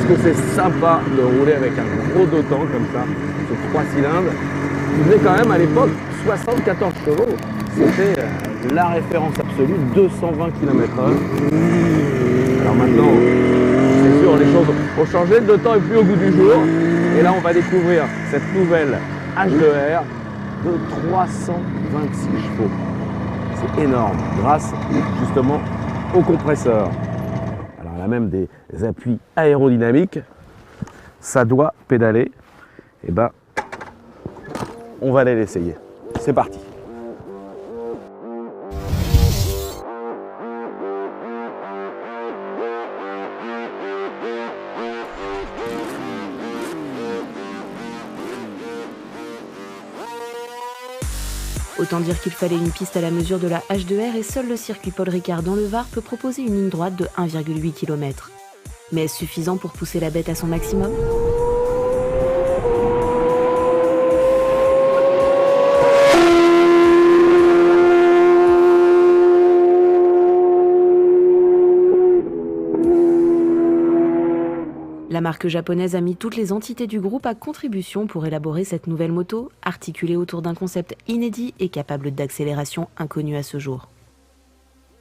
Qu'est-ce que c'est sympa de rouler avec un gros 2 temps comme ça, sur 3 cylindres. Il faisait quand même à l'époque 74 chevaux. C'était la référence absolue, 220 km/h. Alors maintenant, c'est sûr, les choses ont changé, le 2 temps est plus au goût du jour. Et là, on va découvrir cette nouvelle H2R de 326 chevaux. C'est énorme, grâce justement au compresseur. Alors elle a même des appuis aérodynamiques. Ça doit pédaler. Et ben, on va aller l'essayer. C'est parti. Autant dire qu'il fallait une piste à la mesure de la H2R et seul le circuit Paul Ricard dans le Var peut proposer une ligne droite de 1,8 km. Mais est-ce suffisant pour pousser la bête à son maximum ? La marque japonaise a mis toutes les entités du groupe à contribution pour élaborer cette nouvelle moto, articulée autour d'un concept inédit et capable d'accélération inconnue à ce jour.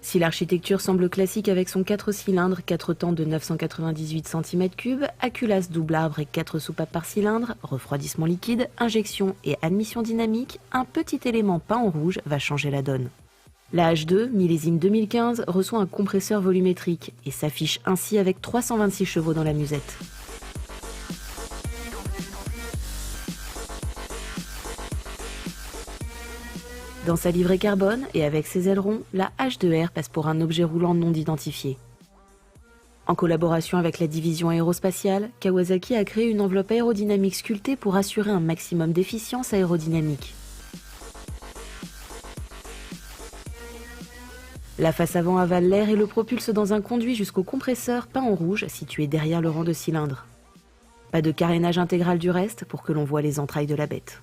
Si l'architecture semble classique avec son 4 cylindres, 4 temps de 998 cm3, acculasse double arbre et 4 soupapes par cylindre, refroidissement liquide, injection et admission dynamique, un petit élément peint en rouge va changer la donne. La H2, millésime 2015, reçoit un compresseur volumétrique et s'affiche ainsi avec 326 chevaux dans la musette. Dans sa livrée carbone et avec ses ailerons, la H2R passe pour un objet roulant non identifié. En collaboration avec la division aérospatiale, Kawasaki a créé une enveloppe aérodynamique sculptée pour assurer un maximum d'efficience aérodynamique. La face avant avale l'air et le propulse dans un conduit jusqu'au compresseur peint en rouge situé derrière le rang de cylindres. Pas de carénage intégral du reste pour que l'on voit les entrailles de la bête.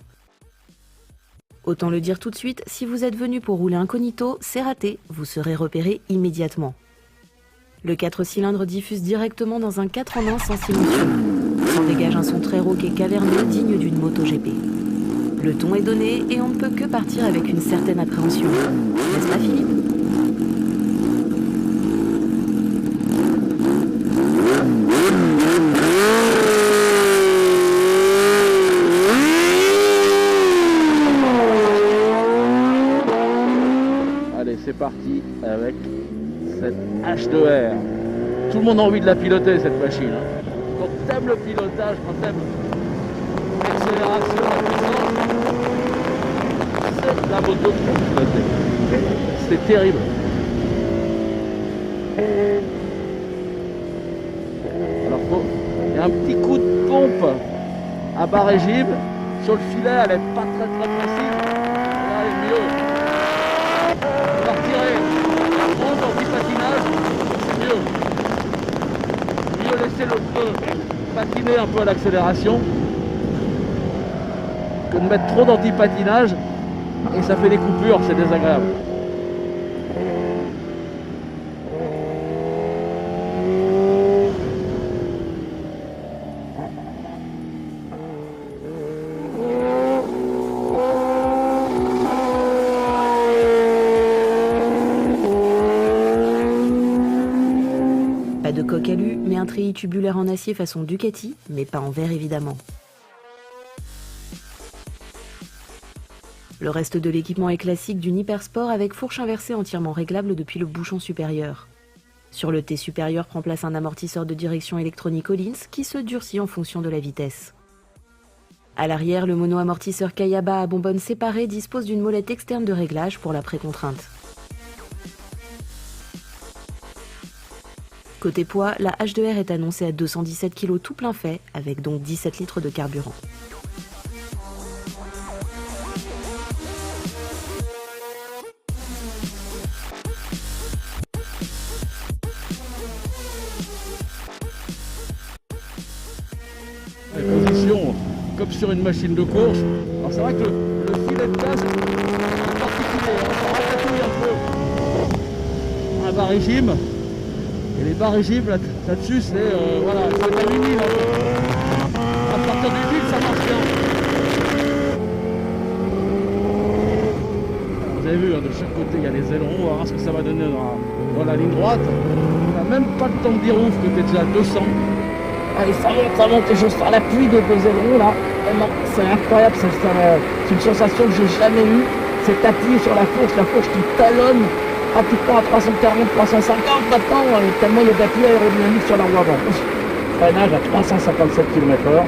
Autant le dire tout de suite, si vous êtes venu pour rouler incognito, c'est raté, vous serez repéré immédiatement. Le 4 cylindres diffuse directement dans un 4 en 1 sans silencieux. S'en dégage un son très rauque et caverneux digne d'une moto GP. Le ton est donné et on ne peut que partir avec une certaine appréhension. N'est-ce pas Philippe ? Allez, c'est parti avec cette H2R. Tout le monde a envie de la piloter, cette machine. Quand t'aimes le pilotage, quand t'aimes l'accélération, la puissance, c'est la moto pour piloter. C'est terrible. Alors, il y a un petit coup de pompe à bas régime. Sur le filet, elle n'est pas très précise. Là, elle est mieux. On va retirer la ronde anti-patinage, c'est mieux. Mieux laisser le pneu patiner un peu à l'accélération que de mettre trop d'anti-patinage et ça fait des coupures, c'est désagréable. Pas de coque alu, mais un treillis tubulaire en acier façon Ducati, mais pas en verre évidemment. Le reste de l'équipement est classique d'une Hypersport avec fourche inversée entièrement réglable depuis le bouchon supérieur. Sur le T supérieur prend place un amortisseur de direction électronique Öhlins qui se durcit en fonction de la vitesse. À l'arrière, le mono-amortisseur Kayaba à bonbonne séparée dispose d'une molette externe de réglage pour la précontrainte. Côté poids, la H2R est annoncée à 217 kg tout plein fait, avec donc 17 litres de carburant. Les positions comme sur une machine de course. Alors c'est vrai que le filet de base est particulier, ça ratatouille un peu un bas régime. Et les bas régimes, là, Là-dessus, c'est voilà, ça fait 8000. À partir du 1000, ça marche bien. Vous avez vu, hein, de chaque côté, il y a les ailerons. On va voir ce que ça va donner dans la ligne droite. On n'a même pas le temps de dire ouf que tu es déjà à 200. Allez, ça monte et je sens l'appui des deux ailerons là. Vraiment, c'est incroyable, c'est une sensation que j'ai jamais eue. Cet appui sur la fourche qui talonne pratiquement à 340, 350 maintenant, tellement il y a d'appui aérodynamique sur la roue avant. Freinage à 357 km/h.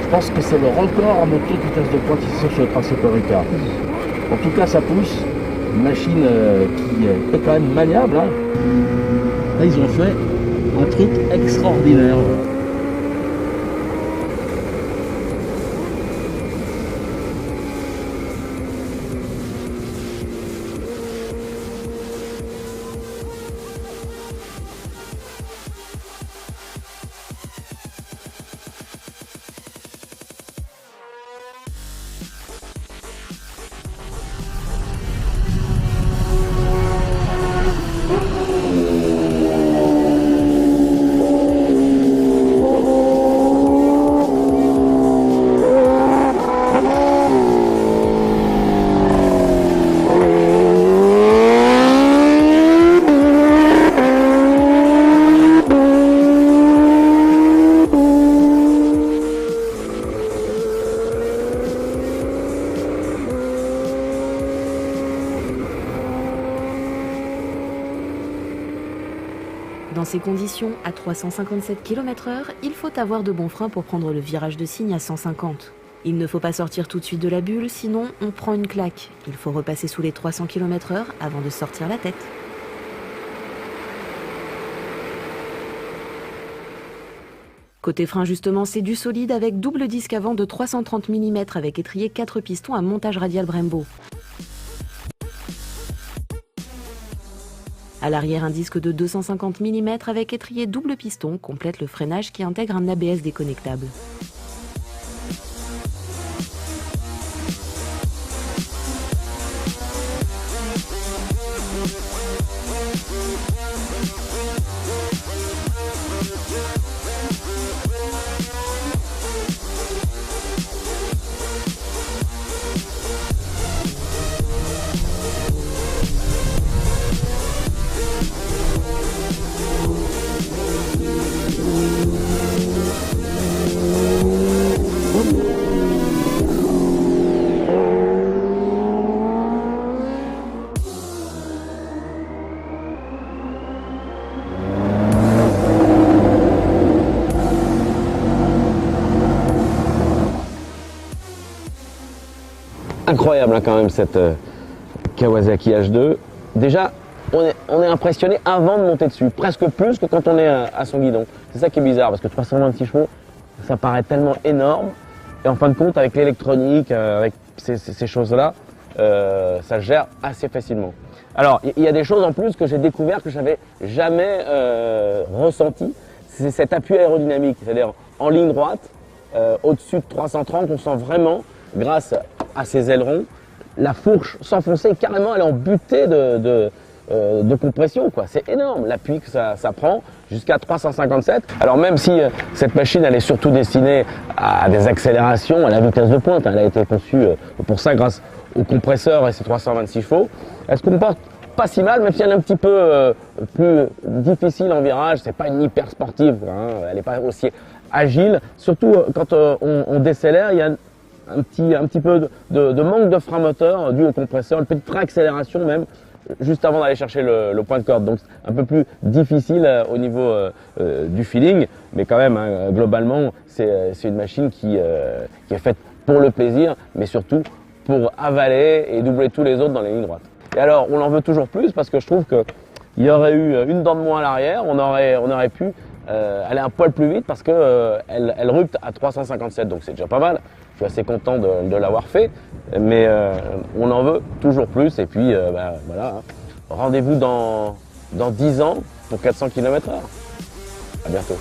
Je pense que c'est le record en moto de vitesse de pointe ici sur le tracé Corica. En tout cas, ça pousse. Une machine qui est quand même maniable. Hein. Là, ils ont fait un truc extraordinaire. Dans ces conditions, à 357 km/h, il faut avoir de bons freins pour prendre le virage de Signes à 150. Il ne faut pas sortir tout de suite de la bulle, sinon on prend une claque. Il faut repasser sous les 300 km/h avant de sortir la tête. Côté frein justement, c'est du solide avec double disque avant de 330 mm avec étrier 4 pistons à montage radial Brembo. À l'arrière, un disque de 250 mm avec étrier double piston complète le freinage qui intègre un ABS déconnectable. Incroyable hein, quand même cette Kawasaki H2. Déjà, on est impressionné avant de monter dessus, presque plus que quand on est à son guidon. C'est ça qui est bizarre, parce que 326 chevaux, ça paraît tellement énorme. Et en fin de compte, avec l'électronique, avec ces choses-là, ça se gère assez facilement. Alors, il y a des choses en plus que j'ai découvert que j'avais jamais ressenti. C'est cet appui aérodynamique, c'est-à-dire en ligne droite, au-dessus de 330, on sent vraiment, grâce à ces ailerons, la fourche s'enfoncer carrément, elle est en butée de compression, quoi. C'est énorme l'appui que ça prend jusqu'à 357. Alors même si cette machine elle est surtout destinée à des accélérations à la vitesse de pointe, elle a été conçue pour ça grâce au compresseur et ses 326 chevaux, elle se comporte pas si mal, même si elle est un petit peu plus difficile en virage. C'est pas une hyper sportive, hein. Elle n'est pas aussi agile, surtout quand on décélère, il y a un petit peu de manque de frein moteur dû au compresseur, une petite réaccélération même juste avant d'aller chercher le point de corde, donc un peu plus difficile au niveau du feeling, mais quand même hein, globalement c'est une machine qui est faite pour le plaisir, mais surtout pour avaler et doubler tous les autres dans les lignes droites. Et alors on en veut toujours plus parce que je trouve qu'il y aurait eu une dent de moins à l'arrière, on aurait pu aller un poil plus vite parce que elle rupte à 357, donc c'est déjà pas mal. Je suis assez content de l'avoir fait, mais on en veut toujours plus. Et puis voilà, hein. Rendez-vous dans 10 ans pour 400 km/h. À bientôt.